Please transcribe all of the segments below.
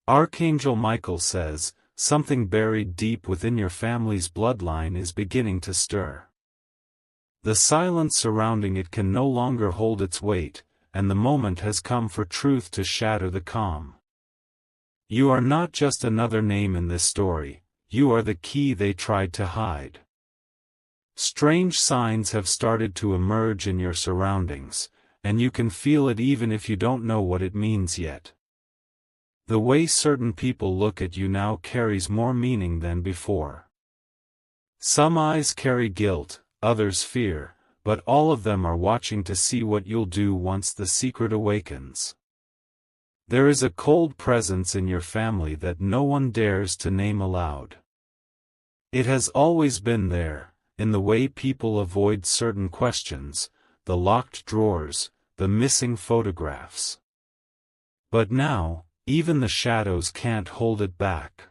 Archangel Michael says, something buried deep within your family's bloodline is beginning to stir. The silence surrounding it can no longer hold its weight, and the moment has come for truth to shatter the calm. You are not just another name in this story, you are the key they tried to hide. Strange signs have started to emerge in your surroundings, and you can feel it even if you don't know what it means yet. The way certain people look at you now carries more meaning than before. Some eyes carry guilt, others fear, but all of them are watching to see what you'll do once the secret awakens. There is a cold presence in your family that no one dares to name aloud. It has always been there, in the way people avoid certain questions, the locked drawers, the missing photographs. But now, even the shadows can't hold it back.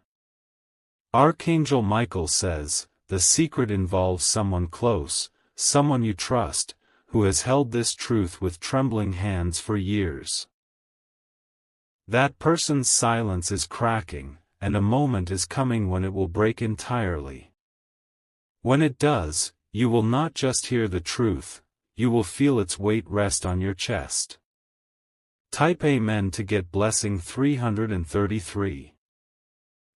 Archangel Michael says, the secret involves someone close, someone you trust, who has held this truth with trembling hands for years. That person's silence is cracking, and a moment is coming when it will break entirely. When it does, you will not just hear the truth, you will feel its weight rest on your chest. Type Amen to get blessing 333.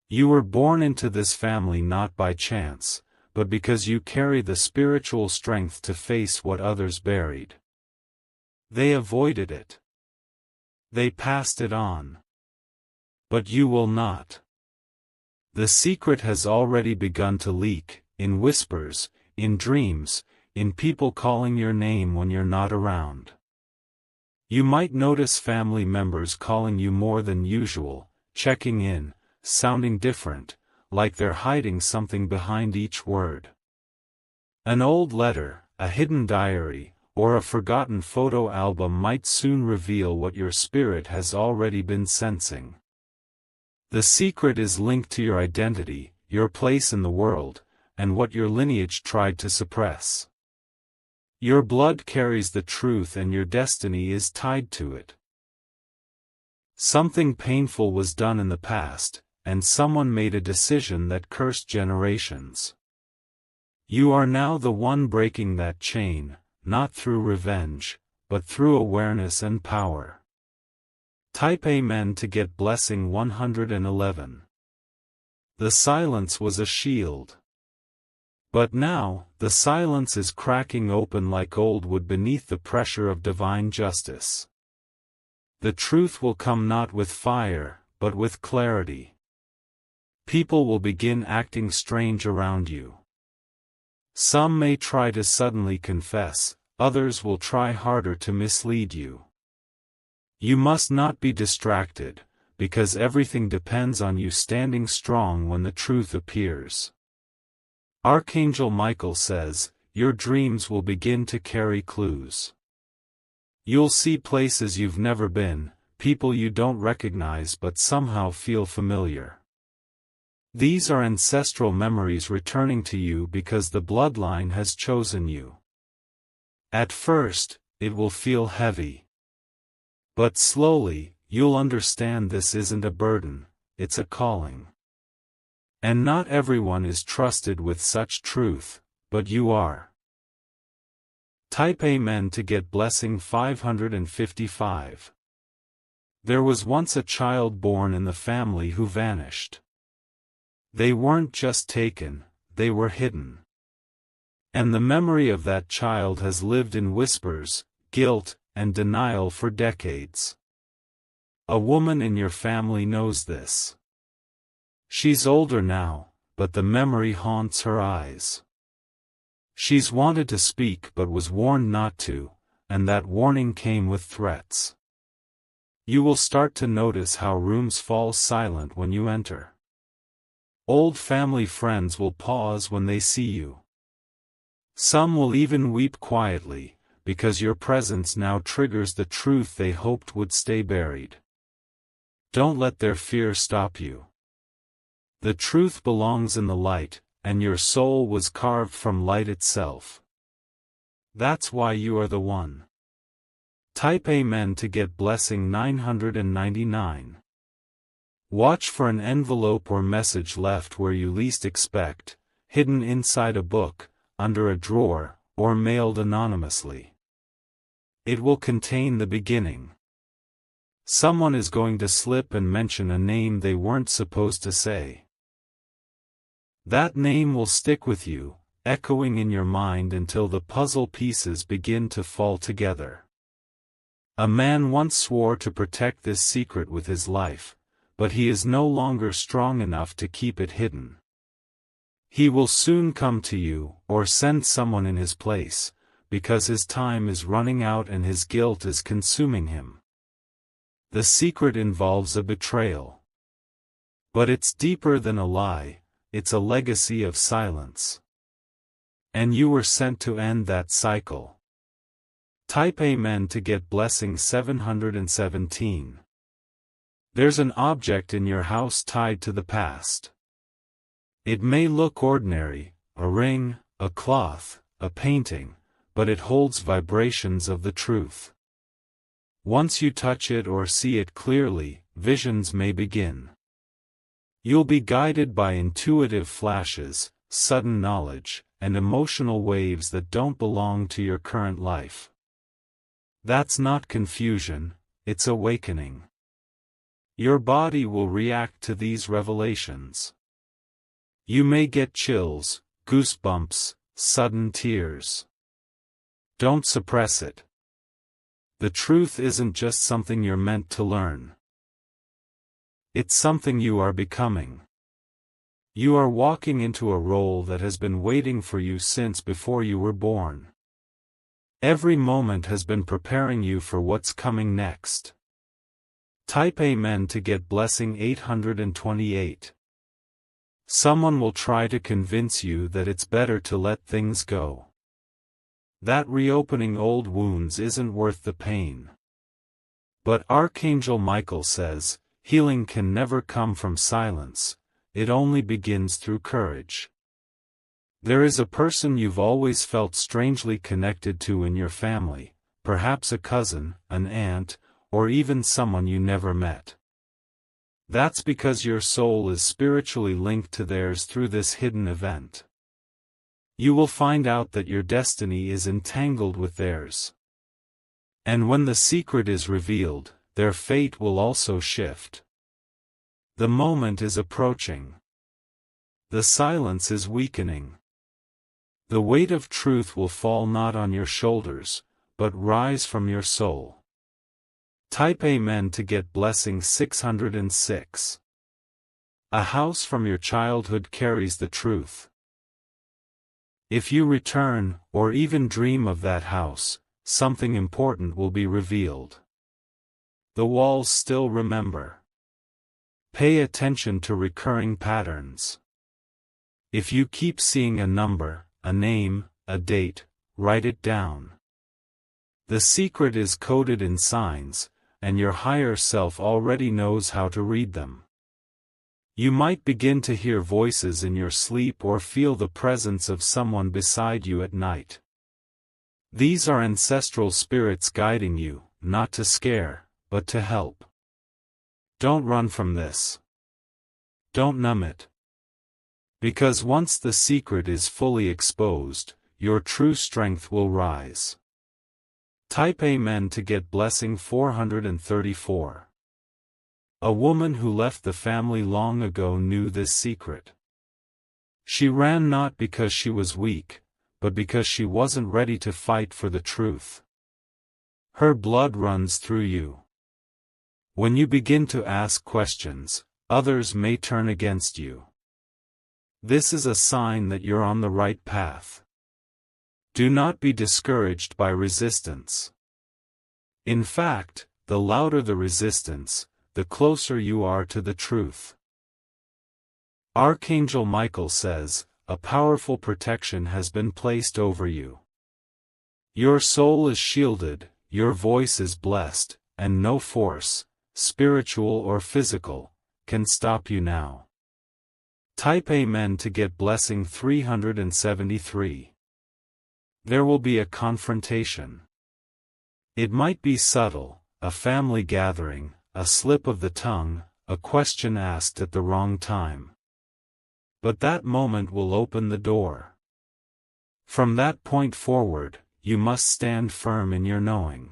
You were born into this family not by chance, but because you carry the spiritual strength to face what others buried. They avoided it. They passed it on. But you will not. The secret has already begun to leak, in whispers, in dreams, in people calling your name when you're not around. You might notice family members calling you more than usual, checking in, sounding different, like they're hiding something behind each word. An old letter, a hidden diary, or a forgotten photo album might soon reveal what your spirit has already been sensing. The secret is linked to your identity, your place in the world, and what your lineage tried to suppress. Your blood carries the truth and your destiny is tied to it. Something painful was done in the past, and someone made a decision that cursed generations. You are now the one breaking that chain, not through revenge, but through awareness and power. Type Amen to get blessing 111. The silence was a shield. But now, the silence is cracking open like old wood beneath the pressure of divine justice. The truth will come not with fire, but with clarity. People will begin acting strange around you. Some may try to suddenly confess, others will try harder to mislead you. You must not be distracted, because everything depends on you standing strong when the truth appears. Archangel Michael says, your dreams will begin to carry clues. You'll see places you've never been, people you don't recognize but somehow feel familiar. These are ancestral memories returning to you because the bloodline has chosen you. At first, it will feel heavy. But slowly, you'll understand this isn't a burden, it's a calling. And not everyone is trusted with such truth, but you are. Type Amen to get blessing 555. There was once a child born in the family who vanished. They weren't just taken, they were hidden. And the memory of that child has lived in whispers, guilt, and denial for decades. A woman in your family knows this. She's older now, but the memory haunts her eyes. She's wanted to speak but was warned not to, and that warning came with threats. You will start to notice how rooms fall silent when you enter. Old family friends will pause when they see you. Some will even weep quietly, because your presence now triggers the truth they hoped would stay buried. Don't let their fear stop you. The truth belongs in the light, and your soul was carved from light itself. That's why you are the one. Type Amen to get blessing 999. Watch for an envelope or message left where you least expect, hidden inside a book, under a drawer, or mailed anonymously. It will contain the beginning. Someone is going to slip and mention a name they weren't supposed to say. That name will stick with you, echoing in your mind until the puzzle pieces begin to fall together. A man once swore to protect this secret with his life, but he is no longer strong enough to keep it hidden. He will soon come to you, or send someone in his place, because his time is running out and his guilt is consuming him. The secret involves a betrayal. But it's deeper than a lie, it's a legacy of silence. And you were sent to end that cycle. Type Amen to get blessing 717. There's an object in your house tied to the past. It may look ordinary, a ring, a cloth, a painting, but it holds vibrations of the truth. Once you touch it or see it clearly, visions may begin. You'll be guided by intuitive flashes, sudden knowledge, and emotional waves that don't belong to your current life. That's not confusion, it's awakening. Your body will react to these revelations. You may get chills, goosebumps, sudden tears. Don't suppress it. The truth isn't just something you're meant to learn. It's something you are becoming. You are walking into a role that has been waiting for you since before you were born. Every moment has been preparing you for what's coming next. Type Amen to get blessing 828. Someone will try to convince you that it's better to let things go. That reopening old wounds isn't worth the pain. But Archangel Michael says, healing can never come from silence, it only begins through courage. There is a person you've always felt strangely connected to in your family, perhaps a cousin, an aunt, or even someone you never met. That's because your soul is spiritually linked to theirs through this hidden event. You will find out that your destiny is entangled with theirs. And when the secret is revealed, their fate will also shift. The moment is approaching. The silence is weakening. The weight of truth will fall not on your shoulders, but rise from your soul. Type Amen to get blessing 606. A house from your childhood carries the truth. If you return, or even dream of that house, something important will be revealed. The walls still remember. Pay attention to recurring patterns. If you keep seeing a number, a name, a date, write it down. The secret is coded in signs, and your higher self already knows how to read them. You might begin to hear voices in your sleep or feel the presence of someone beside you at night. These are ancestral spirits guiding you, not to scare, but to help. Don't run from this. Don't numb it. Because once the secret is fully exposed, your true strength will rise. Type Amen to get blessing 434. A woman who left the family long ago knew this secret. She ran not because she was weak, but because she wasn't ready to fight for the truth. Her blood runs through you. When you begin to ask questions, others may turn against you. This is a sign that you're on the right path. Do not be discouraged by resistance. In fact, the louder the resistance, the closer you are to the truth. Archangel Michael says, a powerful protection has been placed over you. Your soul is shielded, your voice is blessed, and no force, spiritual or physical, can stop you now. Type Amen to get blessing 373. There will be a confrontation. It might be subtle, a family gathering, a slip of the tongue, a question asked at the wrong time. But that moment will open the door. From that point forward, you must stand firm in your knowing.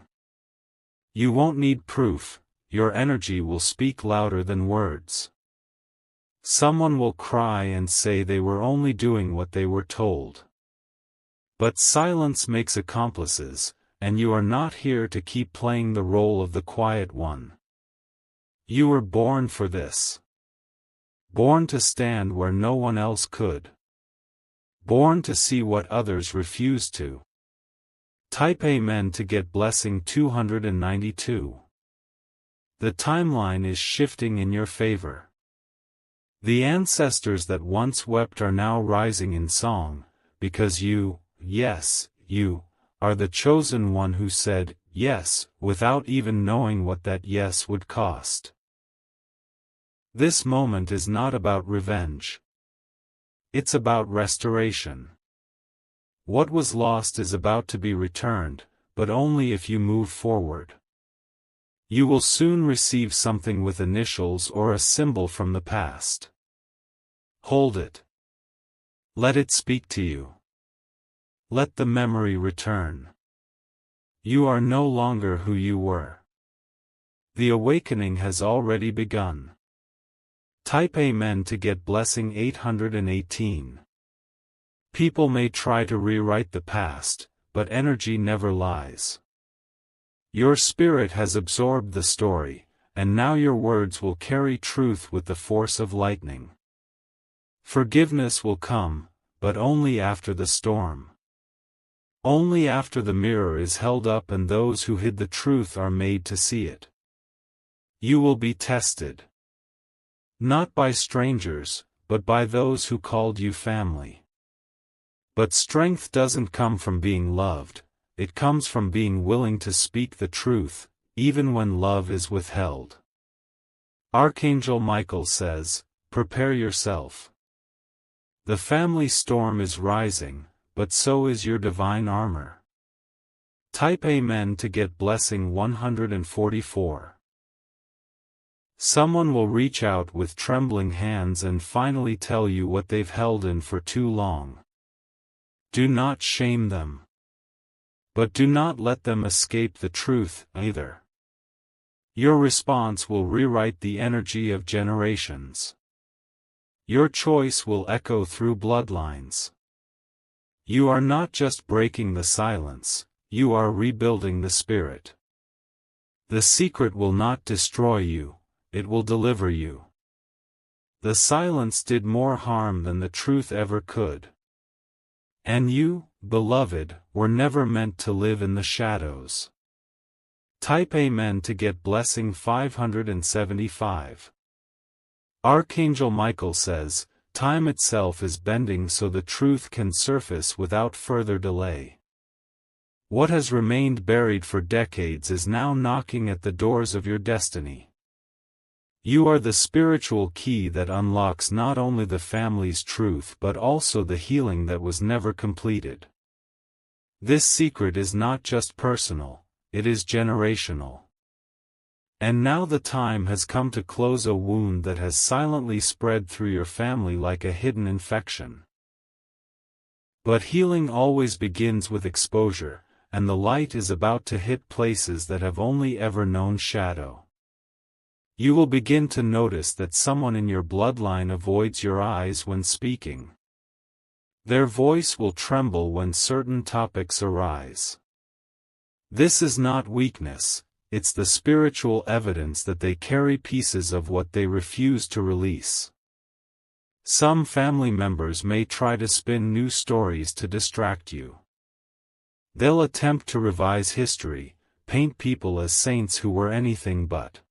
You won't need proof, your energy will speak louder than words. Someone will cry and say they were only doing what they were told. But silence makes accomplices, and you are not here to keep playing the role of the quiet one. You were born for this. Born to stand where no one else could. Born to see what others refuse to. Type Amen to get blessing 292. The timeline is shifting in your favor. The ancestors that once wept are now rising in song, because you, yes, you, are the chosen one who said, yes, without even knowing what that yes would cost. This moment is not about revenge. It's about restoration. What was lost is about to be returned, but only if you move forward. You will soon receive something with initials or a symbol from the past. Hold it. Let it speak to you. Let the memory return. You are no longer who you were. The awakening has already begun. Type Amen to get blessing 818. People may try to rewrite the past, but energy never lies. Your spirit has absorbed the story, and now your words will carry truth with the force of lightning. Forgiveness will come, but only after the storm. Only after the mirror is held up and those who hid the truth are made to see it. You will be tested. Not by strangers, but by those who called you family. But strength doesn't come from being loved, it comes from being willing to speak the truth, even when love is withheld. Archangel Michael says, prepare yourself. The family storm is rising, but so is your divine armor. Type Amen to get blessing 144. Someone will reach out with trembling hands and finally tell you what they've held in for too long. Do not shame them. But do not let them escape the truth, either. Your response will rewrite the energy of generations. Your choice will echo through bloodlines. You are not just breaking the silence, you are rebuilding the spirit. The secret will not destroy you, it will deliver you. The silence did more harm than the truth ever could. And you, beloved, were never meant to live in the shadows. Type Amen to get blessing 575. Archangel Michael says, time itself is bending so the truth can surface without further delay. What has remained buried for decades is now knocking at the doors of your destiny. You are the spiritual key that unlocks not only the family's truth but also the healing that was never completed. This secret is not just personal, it is generational. And now the time has come to close a wound that has silently spread through your family like a hidden infection. But healing always begins with exposure, and the light is about to hit places that have only ever known shadow. You will begin to notice that someone in your bloodline avoids your eyes when speaking. Their voice will tremble when certain topics arise. This is not weakness, it's the spiritual evidence that they carry pieces of what they refuse to release. Some family members may try to spin new stories to distract you. They'll attempt to revise history, paint people as saints who were anything but.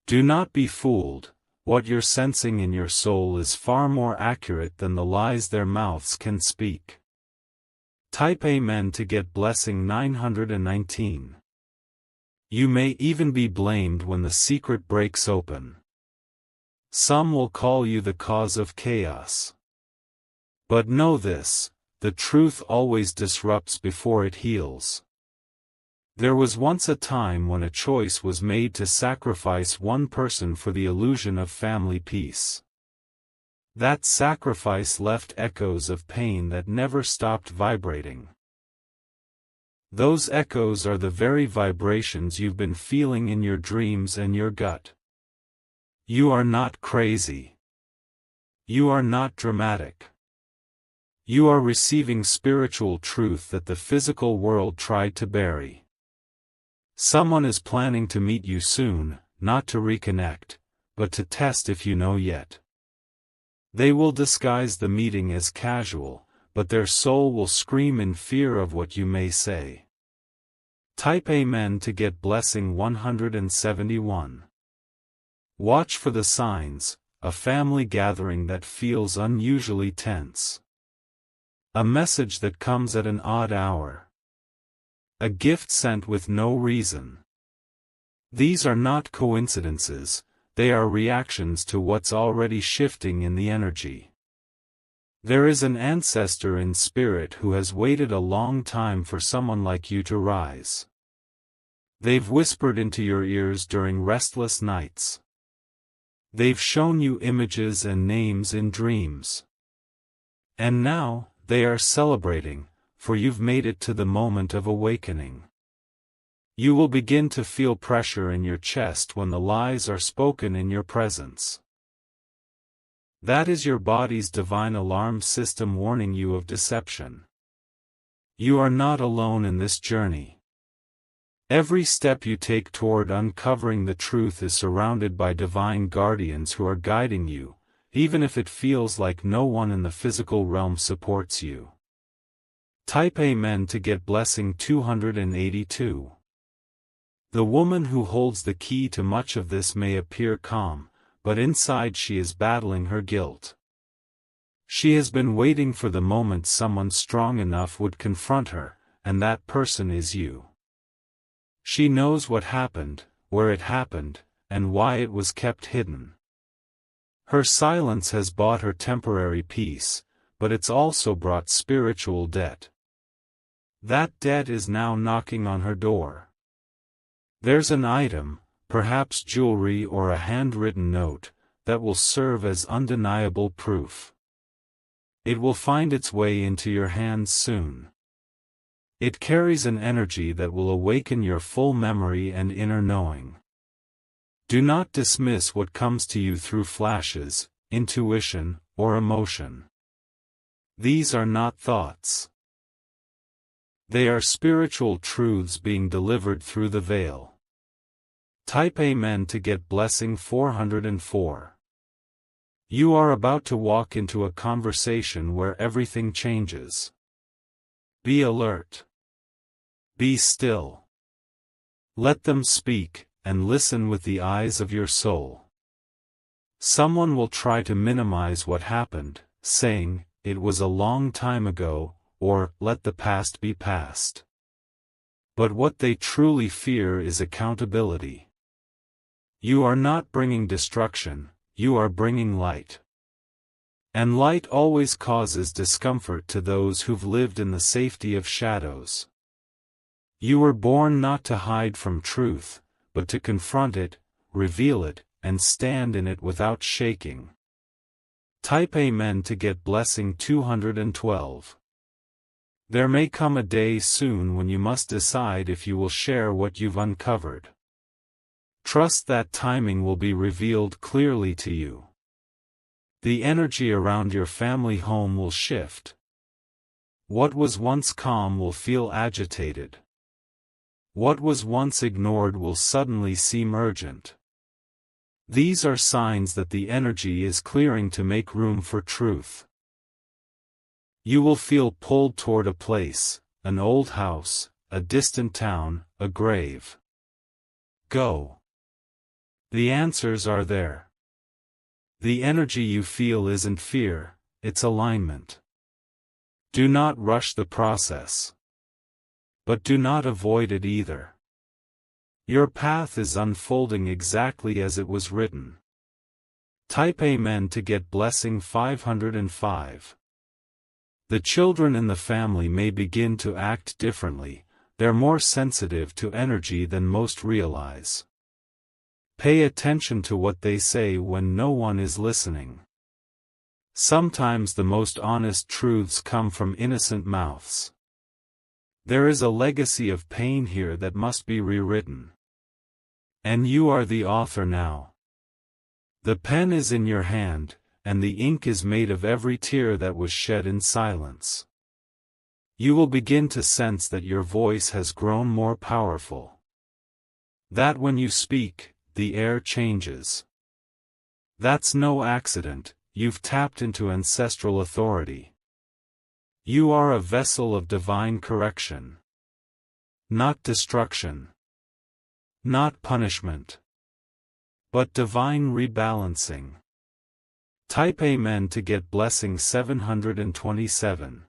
Do not be fooled, what you're sensing in your soul is far more accurate than the lies their mouths can speak. Type Amen to get blessing 919. You may even be blamed when the secret breaks open. Some will call you the cause of chaos. But know this, the truth always disrupts before it heals. There was once a time when a choice was made to sacrifice one person for the illusion of family peace. That sacrifice left echoes of pain that never stopped vibrating. Those echoes are the very vibrations you've been feeling in your dreams and your gut. You are not crazy. You are not dramatic. You are receiving spiritual truth that the physical world tried to bury. Someone is planning to meet you soon, not to reconnect, but to test if you know yet. They will disguise the meeting as casual, but their soul will scream in fear of what you may say. Type Amen to get blessing 171. Watch for the signs, a family gathering that feels unusually tense. A message that comes at an odd hour. A gift sent with no reason. These are not coincidences, they are reactions to what's already shifting in the energy. There is an ancestor in spirit who has waited a long time for someone like you to rise. They've whispered into your ears during restless nights. They've shown you images and names in dreams. And now, they are celebrating, for you've made it to the moment of awakening. You will begin to feel pressure in your chest when the lies are spoken in your presence. That is your body's divine alarm system warning you of deception. You are not alone in this journey. Every step you take toward uncovering the truth is surrounded by divine guardians who are guiding you, even if it feels like no one in the physical realm supports you. Type Amen to get blessing 282. The woman who holds the key to much of this may appear calm, but inside she is battling her guilt. She has been waiting for the moment someone strong enough would confront her, and that person is you. She knows what happened, where it happened, and why it was kept hidden. Her silence has bought her temporary peace, but it's also brought spiritual debt. That debt is now knocking on her door. There's an item, perhaps jewelry or a handwritten note, that will serve as undeniable proof. It will find its way into your hands soon. It carries an energy that will awaken your full memory and inner knowing. Do not dismiss what comes to you through flashes, intuition, or emotion. These are not thoughts. They are spiritual truths being delivered through the veil. Type Amen to get blessing 404. You are about to walk into a conversation where everything changes. Be alert. Be still. Let them speak, and listen with the eyes of your soul. Someone will try to minimize what happened, saying, "It was a long time ago," or "Let the past be past." But what they truly fear is accountability. You are not bringing destruction, you are bringing light. And light always causes discomfort to those who've lived in the safety of shadows. You were born not to hide from truth, but to confront it, reveal it, and stand in it without shaking. Type Amen to get blessing 212. There may come a day soon when you must decide if you will share what you've uncovered. Trust that timing will be revealed clearly to you. The energy around your family home will shift. What was once calm will feel agitated. What was once ignored will suddenly seem urgent. These are signs that the energy is clearing to make room for truth. You will feel pulled toward a place, an old house, a distant town, a grave. Go. The answers are there. The energy you feel isn't fear, it's alignment. Do not rush the process. But do not avoid it either. Your path is unfolding exactly as it was written. Type Amen to get blessing 505. The children in the family may begin to act differently, they're more sensitive to energy than most realize. Pay attention to what they say when no one is listening. Sometimes the most honest truths come from innocent mouths. There is a legacy of pain here that must be rewritten. And you are the author now. The pen is in your hand, and the ink is made of every tear that was shed in silence. You will begin to sense that your voice has grown more powerful. That when you speak, the air changes. That's no accident, you've tapped into ancestral authority. You are a vessel of divine correction. Not destruction. Not punishment. But divine rebalancing. Type Amen to get blessing 727.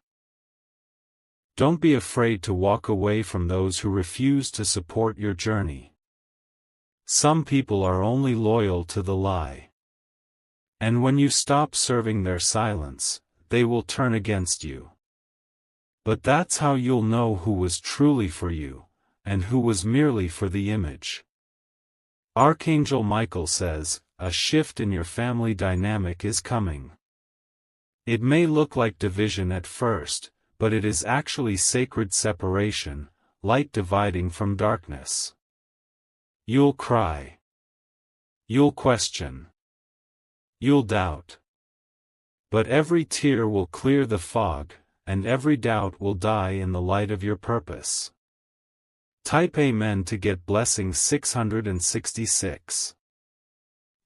Don't be afraid to walk away from those who refuse to support your journey. Some people are only loyal to the lie. And when you stop serving their silence, they will turn against you. But that's how you'll know who was truly for you, and who was merely for the image. Archangel Michael says, a shift in your family dynamic is coming. It may look like division at first, but it is actually sacred separation, light dividing from darkness. You'll cry. You'll question. You'll doubt. But every tear will clear the fog, and every doubt will die in the light of your purpose. Type Amen to get blessing 666.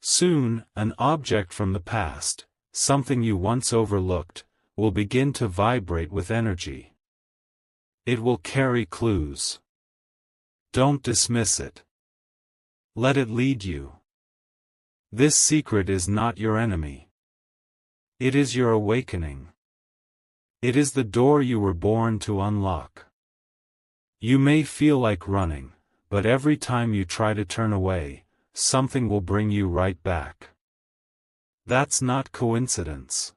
Soon, an object from the past, something you once overlooked, will begin to vibrate with energy. It will carry clues. Don't dismiss it. Let it lead you. This secret is not your enemy. It is your awakening. It is the door you were born to unlock. You may feel like running, but every time you try to turn away, something will bring you right back. That's not coincidence.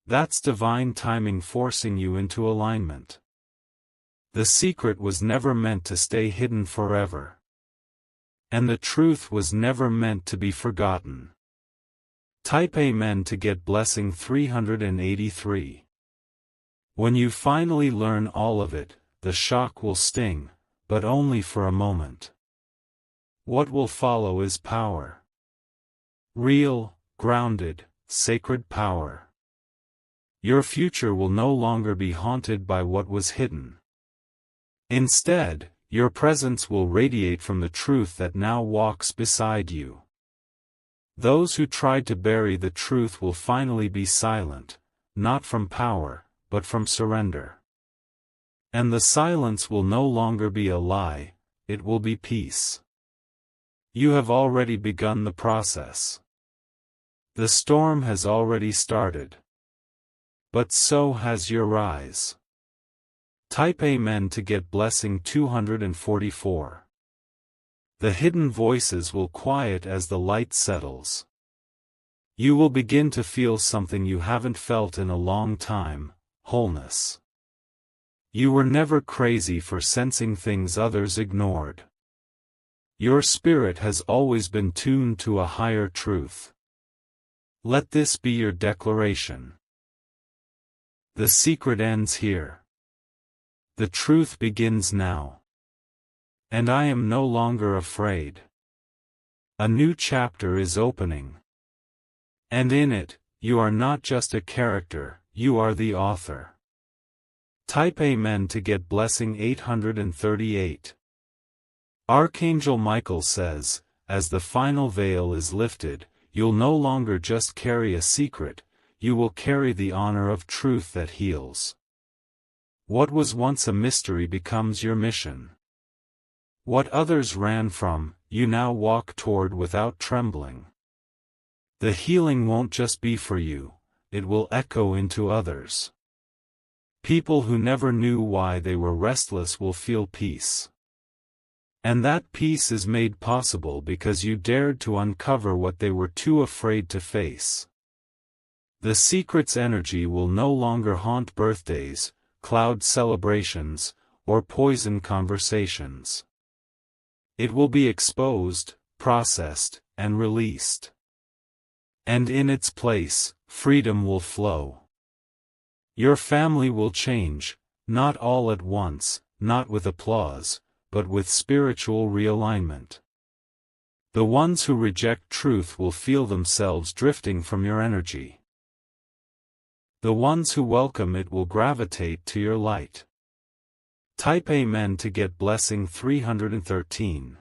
That's divine timing forcing you into alignment. The secret was never meant to stay hidden forever. And the truth was never meant to be forgotten. Type Amen to get blessing 383. When you finally learn all of it, the shock will sting, but only for a moment. What will follow is power. Real, grounded, sacred power. Your future will no longer be haunted by what was hidden. Instead, your presence will radiate from the truth that now walks beside you. Those who tried to bury the truth will finally be silent, not from power, but from surrender. And the silence will no longer be a lie, it will be peace. You have already begun the process. The storm has already started. But so has your rise. Type Amen to get blessing 244. The hidden voices will quiet as the light settles. You will begin to feel something you haven't felt in a long time, wholeness. You were never crazy for sensing things others ignored. Your spirit has always been tuned to a higher truth. Let this be your declaration. The secret ends here. The truth begins now. And I am no longer afraid. A new chapter is opening. And in it, you are not just a character, you are the author. Type Amen to get blessing 838. Archangel Michael says, as the final veil is lifted, you'll no longer just carry a secret, you will carry the honor of truth that heals. What was once a mystery becomes your mission. What others ran from, you now walk toward without trembling. The healing won't just be for you, it will echo into others. People who never knew why they were restless will feel peace. And that peace is made possible because you dared to uncover what they were too afraid to face. The secret's energy will no longer haunt birthdays, cloud celebrations, or poison conversations. It will be exposed, processed, and released. And in its place, freedom will flow. Your family will change, not all at once, not with applause, but with spiritual realignment. The ones who reject truth will feel themselves drifting from your energy. The ones who welcome it will gravitate to your light. Type Amen to get blessing 313.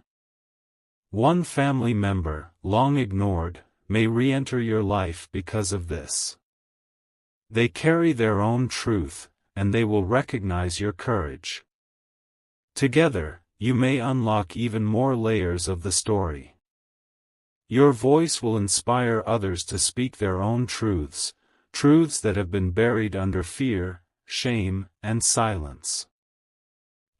One family member, long ignored, may re-enter your life because of this. They carry their own truth, and they will recognize your courage. Together, you may unlock even more layers of the story. Your voice will inspire others to speak their own truths, truths that have been buried under fear, shame, and silence.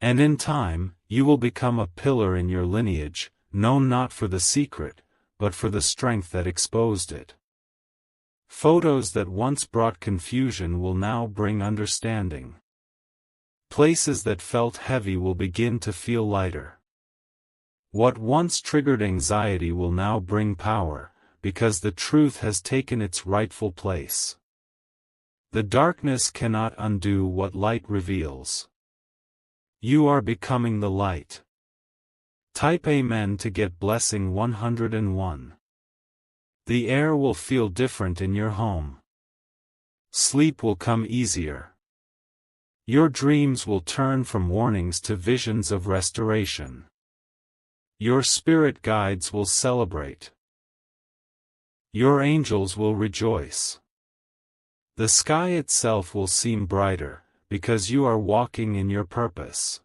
And in time, you will become a pillar in your lineage, known not for the secret, but for the strength that exposed it. Photos that once brought confusion will now bring understanding. Places that felt heavy will begin to feel lighter. What once triggered anxiety will now bring power, because the truth has taken its rightful place. The darkness cannot undo what light reveals. You are becoming the light. Type Amen to get blessing 101. The air will feel different in your home. Sleep will come easier. Your dreams will turn from warnings to visions of restoration. Your spirit guides will celebrate. Your angels will rejoice. The sky itself will seem brighter, because you are walking in your purpose.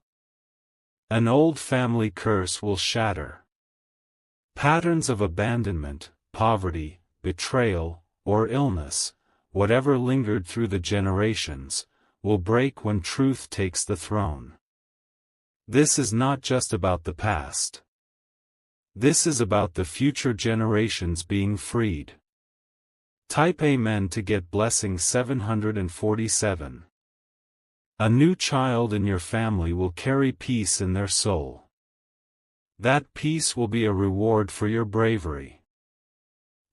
An old family curse will shatter. Patterns of abandonment, poverty, betrayal, or illness, whatever lingered through the generations, will break when truth takes the throne. This is not just about the past. This is about the future generations being freed. Type Amen to get blessing 747. A new child in your family will carry peace in their soul. That peace will be a reward for your bravery.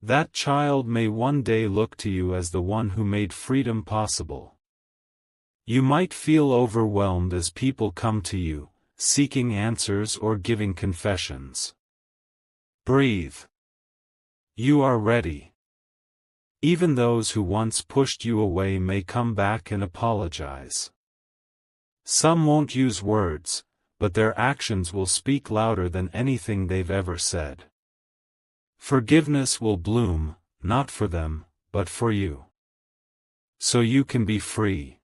That child may one day look to you as the one who made freedom possible. You might feel overwhelmed as people come to you, seeking answers or giving confessions. Breathe. You are ready. Even those who once pushed you away may come back and apologize. Some won't use words, but their actions will speak louder than anything they've ever said. Forgiveness will bloom, not for them, but for you. So you can be free.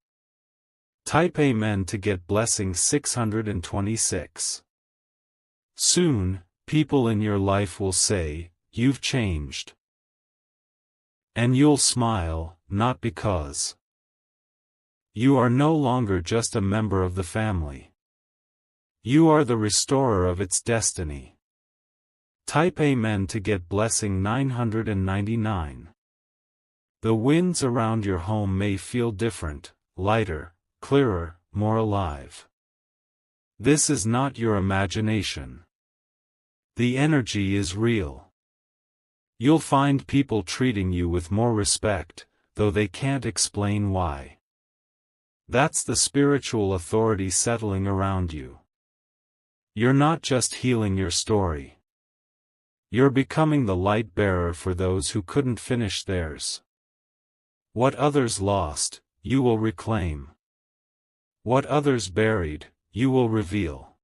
Type Amen to get blessing 626. Soon, people in your life will say, "You've changed." And you'll smile, not because you are no longer just a member of the family. You are the restorer of its destiny. Type Amen to get blessing 999. The winds around your home may feel different, lighter, clearer, more alive. This is not your imagination. The energy is real. You'll find people treating you with more respect, though they can't explain why. That's the spiritual authority settling around you. You're not just healing your story. You're becoming the light bearer for those who couldn't finish theirs. What others lost, you will reclaim. What others buried, you will reveal.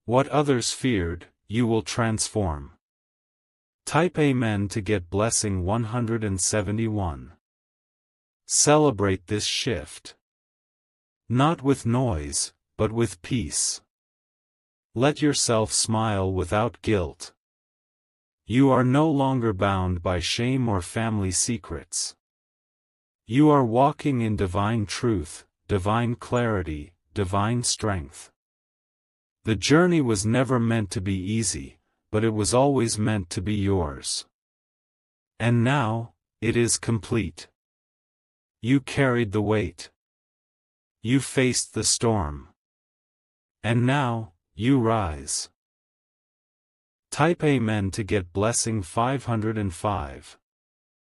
What others feared, you will transform. Type Amen to get blessing 171. Celebrate this shift. Not with noise, but with peace. Let yourself smile without guilt. You are no longer bound by shame or family secrets. You are walking in divine truth, divine clarity, divine strength. The journey was never meant to be easy, but it was always meant to be yours. And now, it is complete. You carried the weight. You faced the storm. And now, you rise. Type Amen to get blessing 505.